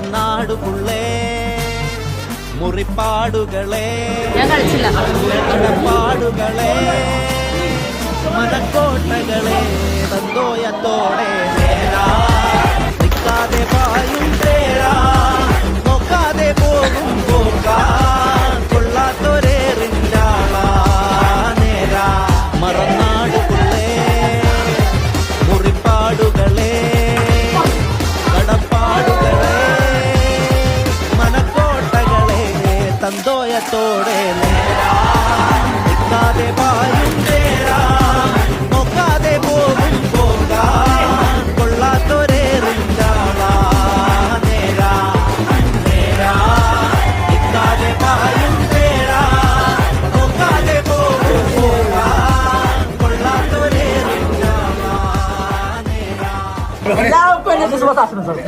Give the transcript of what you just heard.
മറന്നാടുപുള്ളേ മുറിപ്പാടുകളെ കടപ്പാടുകളെ മനക്കോട്ടകളെ തന്തോയത്തോടെ നേരാ നിൽക്കാതെ പായും തേരാ നോക്കാതെ പോകും പോകാൻ കൊള്ളാത്തൊരേറിഞ്ചാളാ നേരാ മറന്നാടുപുള്ളേ മുറിപ്പാടുകളെ കടപ്പാടുകളെ മനക്കോട്ടകളെ തന്തോയത്തോടെ നേരാ നിൽക്കാതെ പായും തേരാ നോക്കാതെ പോകും പോകാൻ കൊള്ളാത്തൊരേറിഞ്ചാളാ നേരാ നേരാ നിൽക്കാതെ പായും തേരാ നോക്കാതെ പോകും പോകാൻ കൊള്ളാത്തൊരേറിഞ്ചാളാ നേരാ. എല്ലാവർക്കും എന്നെ ക്രിസ്മസ് ആശംസകൾ.